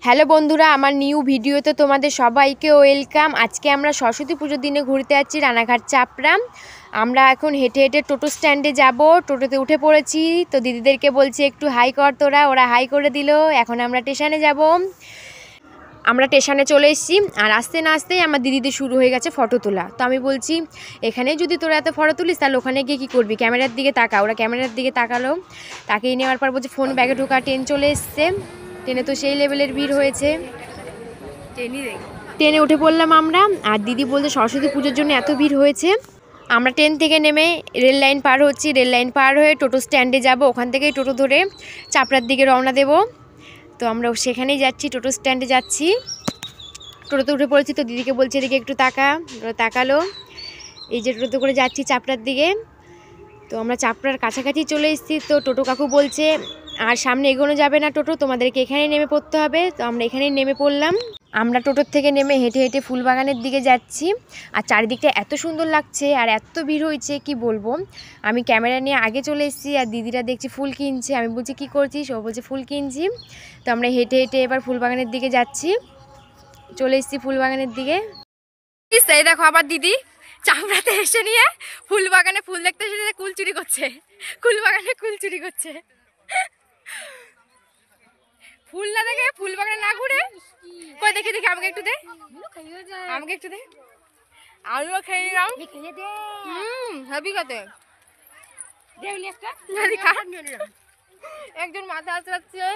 Hello বন্ধুরা, আমার new ভিডিওতে তোমাদের সবাইকে ওয়েলকাম। আজকে আমরা সরস্বতী পুজোর দিনে ঘুরতে যাচ্ছি রানাঘাট চাপড়া। আমরা এখন হেঁটে হেঁটে টোটো স্ট্যান্ডে যাব। টোটোতে উঠে পড়েছি, তো দিদিদেরকে বলছি একটু হাই কর তোরা, ওরা হাই করে দিল। এখন আমরা স্টেশনে যাব। আমরা স্টেশনে চলে এসেছি, আর আসতে না আসতেই আমার দিদিদের শুরু হয়ে গেছে ফটো তোলা। তো আমি বলছি এখানে যদি তোরা এত ফটো তুলিস তাহলে ওখানে গিয়ে কী করবি, ক্যামেরার দিকে তাকা। ওরা ক্যামেরার দিকে তাকালো, তাকিয়ে নেওয়ার পর বলছে ফোন ব্যাগে ঢোকা, ট্রেন চলে এসছে। ট্রেনে তো সেই লেভেলের ভিড় হয়েছে, ট্রেনে উঠে পড়লাম আমরা। আর দিদি বলছে সরস্বতী পুজোর জন্য এত ভিড় হয়েছে। আমরা ট্রেন থেকে নেমে রেল লাইন পার হচ্ছি, রেল লাইন পার হয়ে টোটো স্ট্যান্ডে যাব। ওখান থেকেই টোটো ধরে চাপড়ার দিকে রওনা দেব। তো আমরা সেখানেই যাচ্ছি, টোটো স্ট্যান্ডে যাচ্ছি। টোটোতে উঠে পড়েছি, তো দিদিকে বলছি এদিকে একটু তাকালো। এই যে টোটোতে করে যাচ্ছি চাপড়ার দিকে। তো আমরা চাপড়ার কাছাকাছি চলে এসেছি। তো টোটো কাকু বলছে আর সামনে এগোনো যাবে না টোটো, তোমাদেরকে এখানেই নেমে পড়তে হবে। তো আমরা এখানেই নেমে পড়লাম। আমরা টোটোর থেকে নেমে হেঁটে হেঁটে ফুলবাগানের দিকে যাচ্ছি। আর চারিদিকটা এত সুন্দর লাগছে আর এত ভিড় হয়েছে কি বলবো। আমি ক্যামেরা নিয়ে আগে চলে এসেছি, আর দিদিরা দেখছি ফুল কিনছে। আমি বলছি কী করছিস, ও বলছে ফুল কিনছি। তো আমরা হেঁটে হেঁটে এবার ফুলবাগানের দিকে যাচ্ছি। চলে এসেছি ফুলবাগানের দিকে। এই দেখো আবার দিদি চামড়াতে এসে নিয়ে ফুলবাগানে ফুল দেখতে এসে কুল চুরি করছে, ফুলবাগানে কুল চুরি করছে। ফুল না দেখে ফুলবাগানে না ঘুরে কই দেখি দেখি আমাকে একটু দে, আমাকে একটু দে। আমিও খেয়ে নিলাম। হেবি খেতে। একজন মাথা আসছে,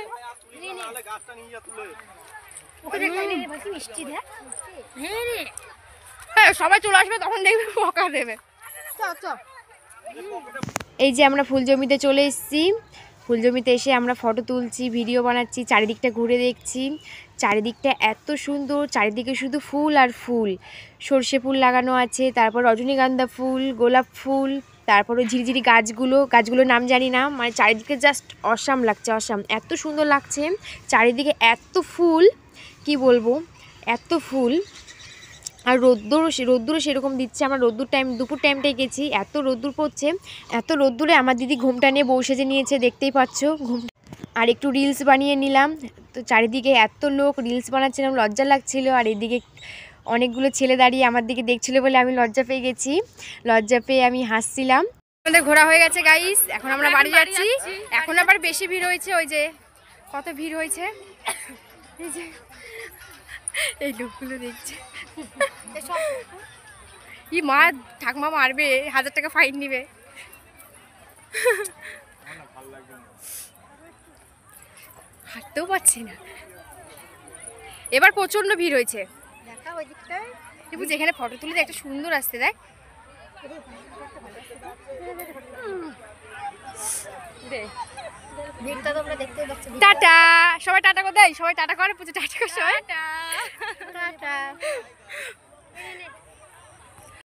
সবাই চলে আসবে তখন দেখবে বকা দেবে। এই যে আমরা ফুল জমিতে চলে এসেছি। ফুল জমিতে এসে আমরা ফটো তুলছি, ভিডিও বানাচ্ছি, চারিদিকটা ঘুরে দেখছি। চারিদিকটা এত সুন্দর, চারিদিকে শুধু ফুল আর ফুল। সর্ষে ফুল লাগানো আছে, তারপর রজনীগন্ধা ফুল, গোলাপ ফুল, তারপরে ঝিরিঝিরি গাছগুলোর নাম জানি না। মানে চারিদিকে জাস্ট অসাম লাগছে, অসাম, এত সুন্দর লাগছে। চারিদিকে এত ফুল কি বলবো, এত ফুল। আর রোদ্দুরও সেরকম দিচ্ছে। আমরা দুপুর টাইমটায় গেছি, এত রোদ্দুর পড়ছে। এত রোদ্দুরে আমার দিদি ঘোমটা নিয়ে বউ সেজে নিয়েছে, দেখতেই পাচ্ছ ঘোমটা। আর একটু রিলস বানিয়ে নিলাম। তো চারিদিকে এত লোক রিলস বানাচ্ছিলাম, লজ্জা লাগছিল। আর এদিকে অনেকগুলো ছেলে দাঁড়িয়ে আমার দিকে দেখছিল বলে আমি লজ্জা পেয়ে গেছি। লজ্জা পেয়ে আমি হাসছিলাম। আমাদের ঘোরা হয়ে গেছে গাইস, এখন আমরা বাড়ি যাচ্ছি। এখন আবার বেশি ভিড় হয়েছে, ওই যে কত ভিড় হয়েছে। এই যে এই লোকগুলো দেখছে, ই মা ঠাকমা মারবে, 1000 টাকা ফাইন নিবে। হাঁটতেও পারছি না, এবার প্রচন্ড ভিড় হয়েছে। যেখানে ফটো তুলে একটা সুন্দর আসতে দেখ। টাটা, সবাই টাটা করে দেয়, সবাই টাটা করে, পুজো টাটা করে সবাই টাটা।